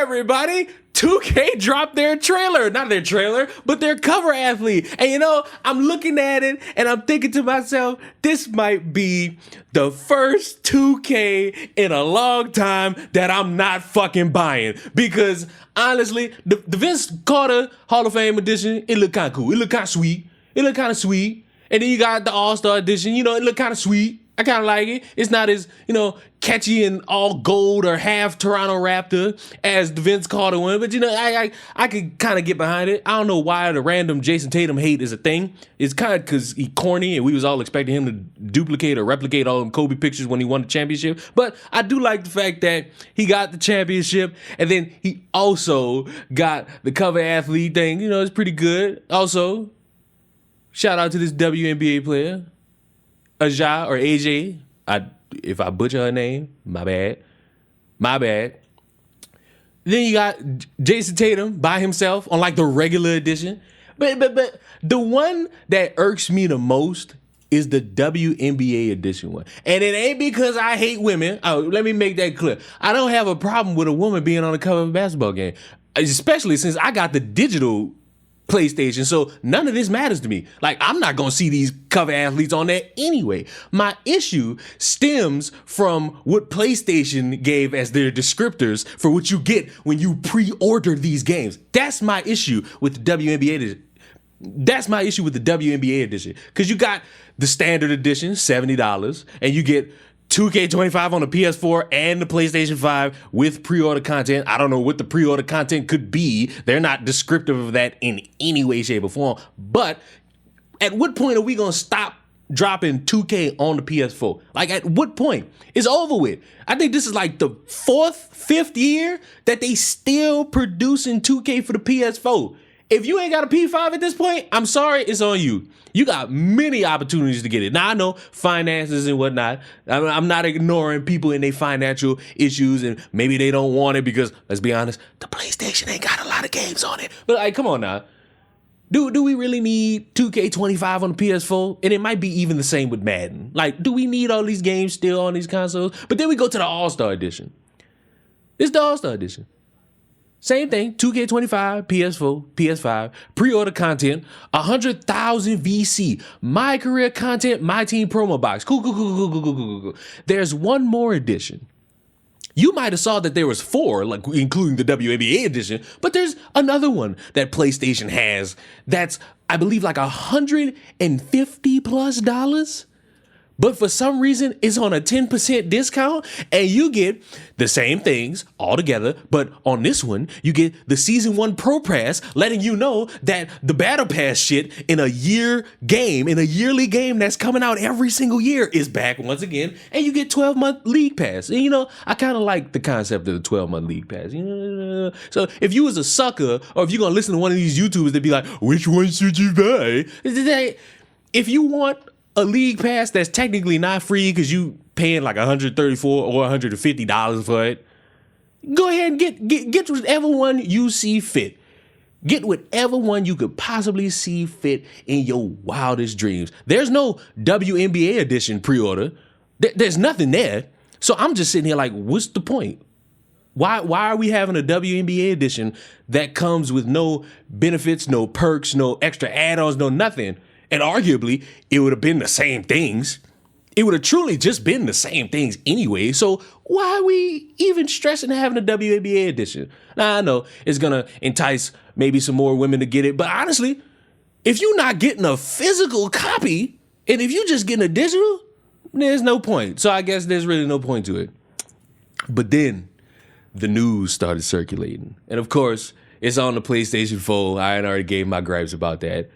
everybody? 2K dropped their trailer. Not their trailer, but their cover athlete. And you know, I'm looking at it and I'm thinking to myself, this might be the first 2K in a long time that I'm not fucking buying. Because honestly, the Vince Carter Hall of Fame edition, it looked kind of cool. It looked kind of sweet. And then you got the All-Star edition, you know, it looked kind of sweet. I kind of like it. It's not as, you know, catchy and all gold or half Toronto Raptor as the Vince Carter one, but you know, I could kind of get behind it. I don't know why the random Jason Tatum hate is a thing. It's kind of because he corny and we was all expecting him to duplicate or replicate all them Kobe pictures when he won the championship. But I do like the fact that he got the championship and then he also got the cover athlete thing. You know, it's pretty good. Also, shout out to this WNBA player. Aja or AJ, if I butcher her name, my bad. Then you got Jason Tatum by himself on like the regular edition. But the one that irks me the most is the WNBA edition one. And it ain't because I hate women. Oh, let me make that clear. I don't have a problem with a woman being on the cover of a basketball game, especially since I got the digital PlayStation, so none of this matters to me. Like, I'm not gonna see these cover athletes on there anyway. My issue stems from what PlayStation gave as their descriptors for what you get when you pre-order these games. That's my issue with the WNBA edition. Because you got the standard edition, $70, and you get 2K25 on the PS4 and the PlayStation 5 with pre-order content. I don't know what the pre-order content could be. They're not descriptive of that in any way, shape, or form. But at what point are we going to stop dropping 2K on the PS4? Like, at what point? It's over with. I think this is like the fifth year that they still producing 2K for the PS4. If you ain't got a P5 at this point, I'm sorry, it's on you. You got many opportunities to get it. Now, I know finances and whatnot. I'm not ignoring people in their financial issues and maybe they don't want it because, let's be honest, the PlayStation ain't got a lot of games on it. But like, come on now. Do we really need 2K25 on the PS4? And it might be even the same with Madden. Like, do we need all these games still on these consoles? But then we go to the All-Star Edition. It's the All-Star Edition. Same thing, 2K25, PS4, PS5, pre-order content, 100,000 VC, my career content, my team promo box. Cool. There's one more edition. You might have saw that there was 4, like including the WNBA edition, but there's another one that PlayStation has that's, I believe, like $150+. But for some reason, it's on a 10% discount and you get the same things all together. But on this one, you get the Season 1 Pro Pass, letting you know that the Battle Pass shit in a yearly game that's coming out every single year is back once again. And you get 12-month League Pass. And you know, I kind of like the concept of the 12-month League Pass. You know? So if you was a sucker or if you're going to listen to one of these YouTubers that be like, which one should you buy? If you want a league pass that's technically not free because you paying like $134 or $150 for it, go ahead and get whatever one you see fit. Get whatever one you could possibly see fit in your wildest dreams. There's no WNBA edition pre-order. There's nothing there. So I'm just sitting here like, what's the point? Why are we having a WNBA edition that comes with no benefits, no perks, no extra add-ons, no nothing? And arguably, it would have been the same things. It would have truly just been the same things anyway. So why are we even stressing having a WNBA edition? Now, I know it's going to entice maybe some more women to get it. But honestly, if you're not getting a physical copy, and if you're just getting a digital, there's no point. So I guess there's really no point to it. But then the news started circulating. And of course, it's on the PlayStation 4. I already gave my gripes about that.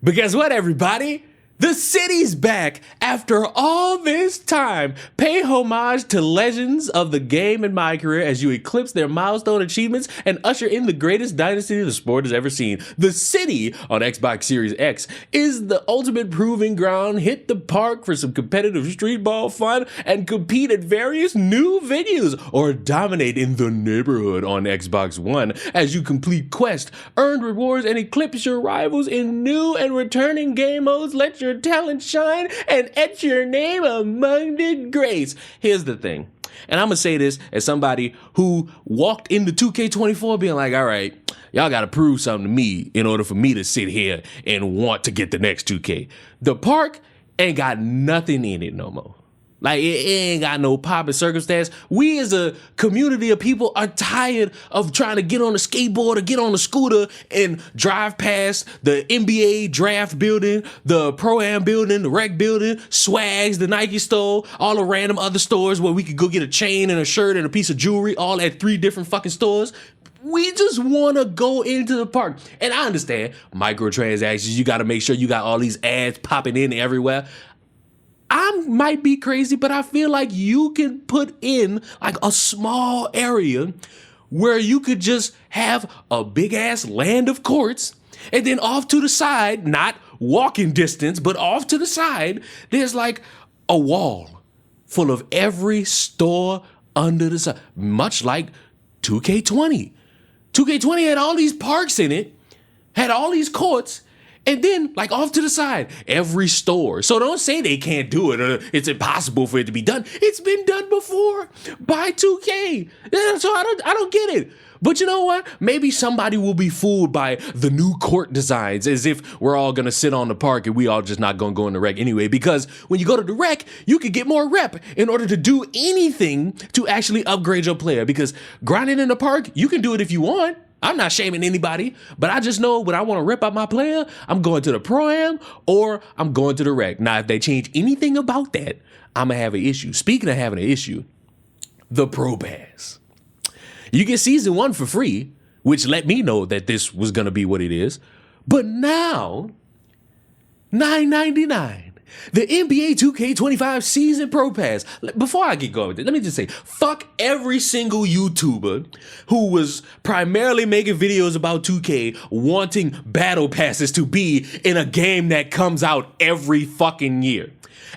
But guess what, everybody? The city's back after all this time. Pay homage to legends of the game and my career as you eclipse their milestone achievements and usher in the greatest dynasty the sport has ever seen. The city on Xbox Series X is the ultimate proving ground. Hit the park for some competitive street ball fun and compete at various new venues or dominate in the neighborhood on Xbox One as you complete quests, earn rewards, and eclipse your rivals in new and returning game modes. Let your talent shine and etch your name among the greats. Here's the thing. And I'm going to say this as somebody who walked into 2K24 being like, all right, y'all got to prove something to me in order for me to sit here and want to get the next 2K. The park ain't got nothing in it no more. Like, it ain't got no pop and circumstance. We as a community of people are tired of trying to get on a skateboard or get on a scooter and drive past the NBA draft building, the Pro-Am building, the Rec building, Swags, the Nike store, all the random other stores where we could go get a chain and a shirt and a piece of jewelry all at 3 different fucking stores. We just want to go into the park. And I understand microtransactions. You got to make sure you got all these ads popping in everywhere. I might be crazy, but I feel like you can put in like a small area where you could just have a big ass land of courts, and then off to the side, not walking distance, but off to the side, there's like a wall full of every store under the sun, much like 2K20. 2K20 had all these parks in it, had all these courts, and then, like, off to the side, every store. So don't say they can't do it or it's impossible for it to be done. It's been done before by 2K. So I don't get it. But you know what? Maybe somebody will be fooled by the new court designs as if we're all going to sit on the park and we all just not going to go in the rec anyway. Because when you go to the rec, you can get more rep in order to do anything to actually upgrade your player. Because grinding in the park, you can do it if you want. I'm not shaming anybody, but I just know when I want to rip out my player, I'm going to the Pro-Am or I'm going to the rec. Now, if they change anything about that, I'm going to have an issue. Speaking of having an issue, the Pro Pass. You get season 1 for free, which let me know that this was going to be what it is. But now, $9.99. The NBA 2K25 season Pro Pass. Before I get going with it, let me just say, fuck every single YouTuber who was primarily making videos about 2K wanting battle passes to be in a game that comes out every fucking year.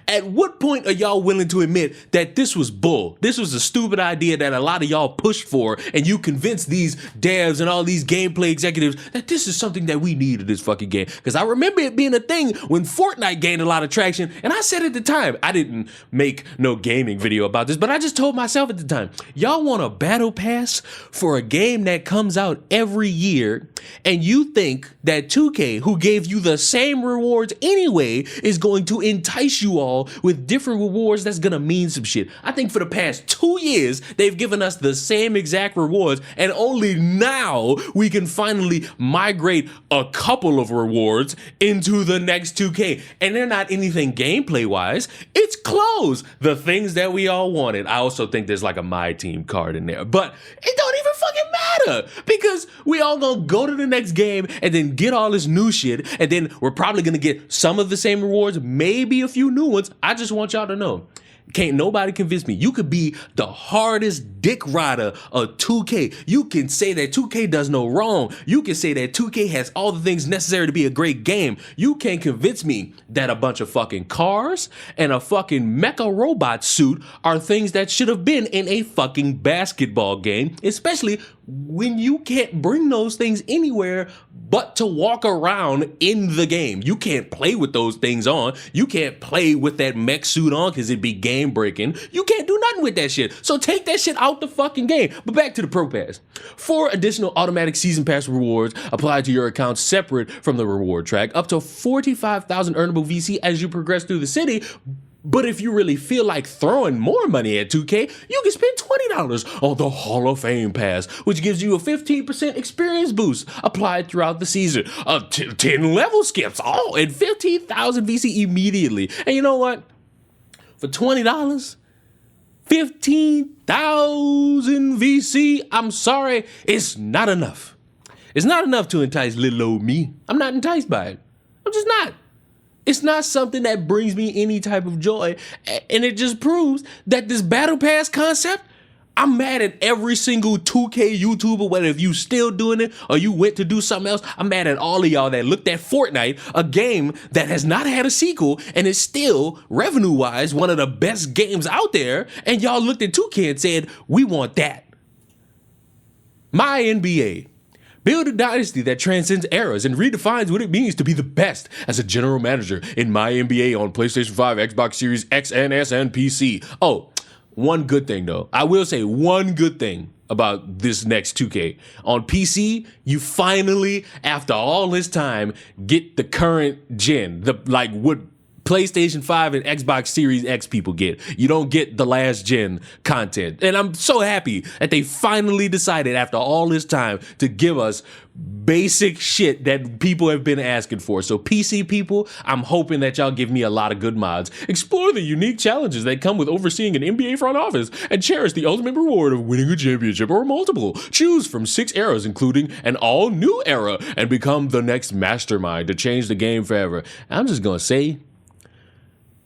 At what point are y'all willing to admit that this was bull? This was a stupid idea that a lot of y'all pushed for, and you convinced these devs and all these gameplay executives that this is something that we need in this fucking game. Because I remember it being a thing when Fortnite gained a lot of traction, and I said at the time, I didn't make no gaming video about this, but I just told myself at the time, y'all want a battle pass for a game that comes out every year, and you think that 2K, who gave you the same rewards anyway, is going to entice you all with different rewards that's gonna mean some shit. I think for the past 2 years, they've given us the same exact rewards, and only now we can finally migrate a couple of rewards into the next 2K. And they're not anything gameplay-wise. It's clothes, the things that we all wanted. I also think there's like a My Team card in there, but it don't even fucking matter because we all gonna go to the next game and then get all this new shit, and then we're probably gonna get some of the same rewards, maybe a few new ones. I just want y'all to know, can't nobody convince me. You could be the hardest dick rider of 2K. You can say that 2K does no wrong. You can say that 2K has all the things necessary to be a great game. You can't convince me that a bunch of fucking cars and a fucking mecha robot suit are things that should have been in a fucking basketball game, especially when you can't bring those things anywhere but to walk around in the game. You can't play with those things on. You can't play with that mech suit on because it'd be game breaking. You can't do nothing with that shit. So take that shit out the fucking game. But back to the Pro Pass. 4 additional automatic season pass rewards applied to your account separate from the reward track, up to 45,000 earnable VC as you progress through the city. But if you really feel like throwing more money at 2K, you can spend $20 on the Hall of Fame Pass, which gives you a 15% experience boost applied throughout the season, 10 level skips, and 15,000 VC immediately. And you know what? For $20, 15,000 VC, I'm sorry, it's not enough. It's not enough to entice little old me. I'm not enticed by it. I'm just not. It's not something that brings me any type of joy. And it just proves that this Battle Pass concept, I'm mad at every single 2K YouTuber, whether if you still doing it or you went to do something else. I'm mad at all of y'all that looked at Fortnite, a game that has not had a sequel and is still, revenue-wise, one of the best games out there. And y'all looked at 2K and said, we want that. My NBA. Build a dynasty that transcends eras and redefines what it means to be the best as a general manager in My NBA on PlayStation 5, Xbox Series X and S, and PC. Oh, One good thing, though. I will say one good thing about this next 2K. On PC, you finally, after all this time, get the current gen. What PlayStation 5 and Xbox Series X people get. You don't get the last gen content. And I'm so happy that they finally decided after all this time to give us basic shit that people have been asking for. So PC people, I'm hoping that y'all give me a lot of good mods. Explore the unique challenges that come with overseeing an NBA front office and cherish the ultimate reward of winning a championship or multiple. Choose from 6 eras, including an all-new era, and become the next mastermind to change the game forever. I'm just gonna say,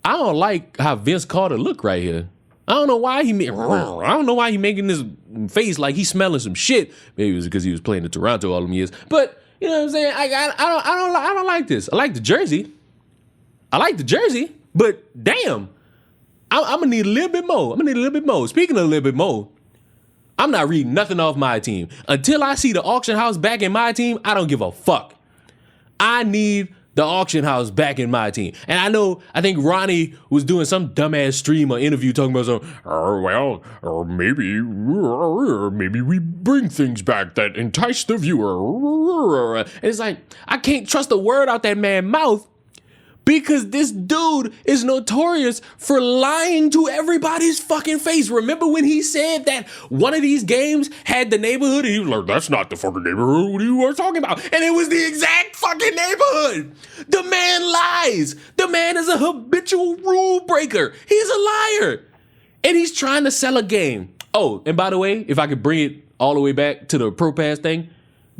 I don't like how Vince Carter look right here. I don't know why he making this face like he's smelling some shit. Maybe it was because he was playing in Toronto all them years. But you know what I'm saying? I don't like this. I like the jersey. But damn, I'm gonna need a little bit more. Speaking of a little bit more, I'm not reading nothing off my team until I see the auction house back in my team. I don't give a fuck. I need the auction house back in my team. And I think Ronnie was doing some dumbass stream or interview talking about maybe we bring things back that entice the viewer. And it's like, I can't trust a word out that man's mouth because this dude is notorious for lying to everybody's fucking face. Remember when he said that one of these games had the neighborhood? And he was like, that's not the fucking neighborhood. What are you talking about? And it was the exact fucking neighborhood. The man lies. The man is a habitual rule breaker. He's a liar. And he's trying to sell a game. Oh, and by the way, if I could bring it all the way back to the Pro Pass thing,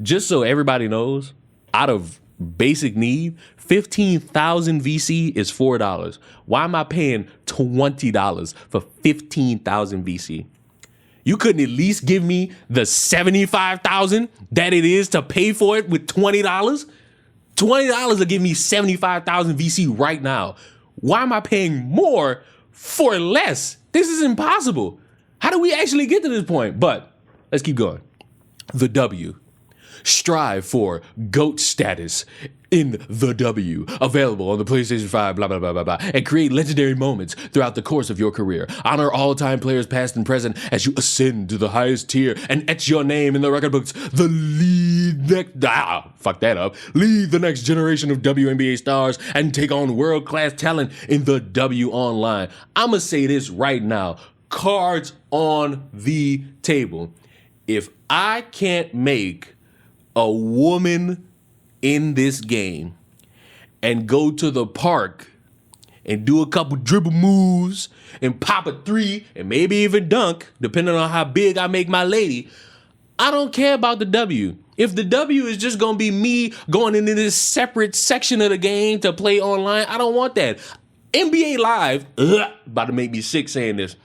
just so everybody knows, out of basic need, 15,000 VC is $4. Why am I paying $20 for 15,000 VC? You couldn't at least give me the 75,000 that it is to pay for it with $20? $20 will give me 75,000 VC right now. Why am I paying more for less? This is impossible. How do we actually get to this point? But let's keep going. The W. Strive for GOAT status in the W. Available on the PlayStation 5, blah, blah, blah, blah, blah. And create legendary moments throughout the course of your career. Honor all-time players past and present as you ascend to the highest tier and etch your name in the record books. Lead the next generation of WNBA stars and take on world-class talent in the W online. I'm going to say this right now. Cards on the table. If I can't make a woman in this game and go to the park and do a couple dribble moves and pop a 3 and maybe even dunk, depending on how big I make my lady, I don't care about the W. If the W is just gonna be me going into this separate section of the game to play online, I don't want that. NBA Live, about to make me sick saying this,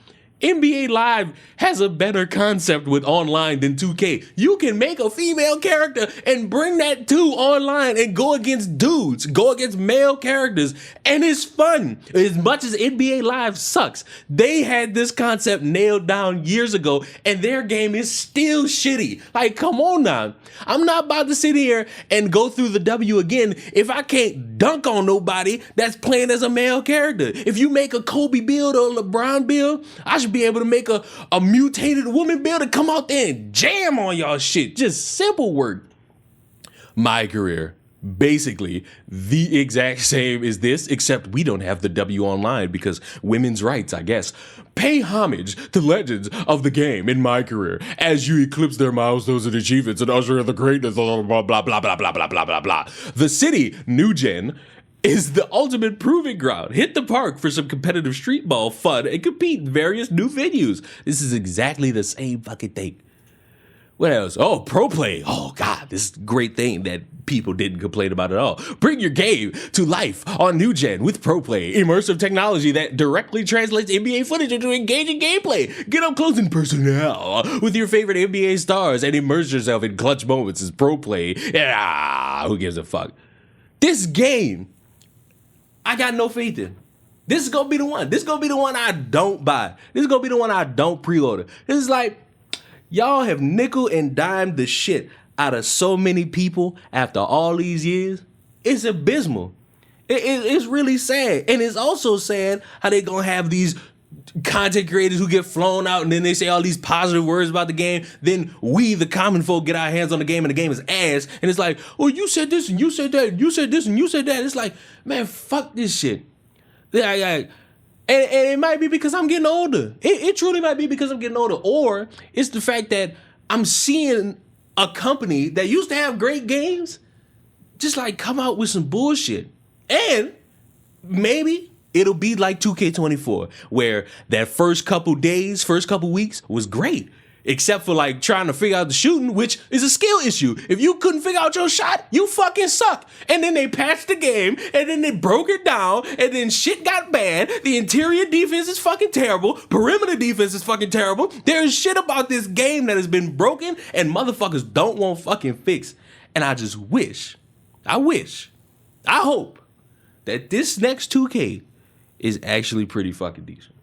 NBA Live has a better concept with online than 2K. You can make a female character and bring that to online and go against dudes, go against male characters, and it's fun. As much as NBA Live sucks, they had this concept nailed down years ago, and their game is still shitty. Like, come on now. I'm not about to sit here and go through the W again if I can't dunk on nobody that's playing as a male character. If you make a Kobe build or a LeBron build, I should be able to make a mutated woman build and come out there and jam on y'all shit. Just simple work. My career, basically the exact same as this, except we don't have the W online because women's rights, I guess. Pay homage to legends of the game in my career as you eclipse their milestones and achievements and usher in the greatness of blah, blah, blah, blah, blah, blah, blah, blah, blah. The city, New Gen, is the ultimate proving ground. Hit the park for some competitive street ball fun and compete in various new venues. This is exactly the same fucking thing. What else? Oh, Pro Play. Oh, God, this great thing that people didn't complain about at all. Bring your game to life on New Gen with Pro Play, immersive technology that directly translates NBA footage into engaging gameplay. Get up close and personal with your favorite NBA stars and immerse yourself in clutch moments as Pro Play. Yeah, who gives a fuck? This game, I got no faith in. This is going to be the one. This is going to be the one I don't buy. This is going to be the one I don't pre-order. This is like, y'all have nickel and dimed the shit out of so many people after all these years. It's abysmal. It's really sad. And it's also sad how they're going to have these content creators who get flown out and then they say all these positive words about the game. Then we, the common folk, get our hands on the game and the game is ass. And it's like, oh, you said this and you said that, and you said this and you said that. It's like, man, fuck this shit. And it might be because I'm getting older. It truly might be because I'm getting older. Or it's the fact that I'm seeing a company that used to have great games just like come out with some bullshit. And maybe it'll be like 2K24, where that first couple days, first couple weeks was great. Except for like trying to figure out the shooting, which is a skill issue. If you couldn't figure out your shot, you fucking suck. And then they patched the game, and then they broke it down, and then shit got bad. The interior defense is fucking terrible. Perimeter defense is fucking terrible. There's shit about this game that has been broken, and motherfuckers don't want fucking fix. And I just wish, I hope that this next 2K is actually pretty fucking decent.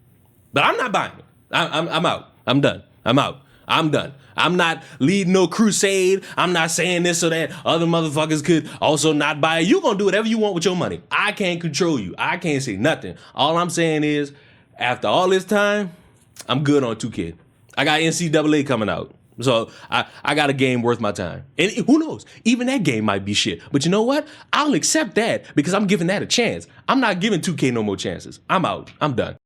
But I'm not buying it. I'm out. I'm done. I'm out. I'm done. I'm not leading no crusade. I'm not saying this so that other motherfuckers could also not buy it. You gonna do whatever you want with your money. I can't control you. I can't say nothing. All I'm saying is, after all this time, I'm good on 2K. I got NCAA coming out. So I got a game worth my time. And who knows? Even that game might be shit. But you know what? I'll accept that because I'm giving that a chance. I'm not giving 2K no more chances. I'm out. I'm done.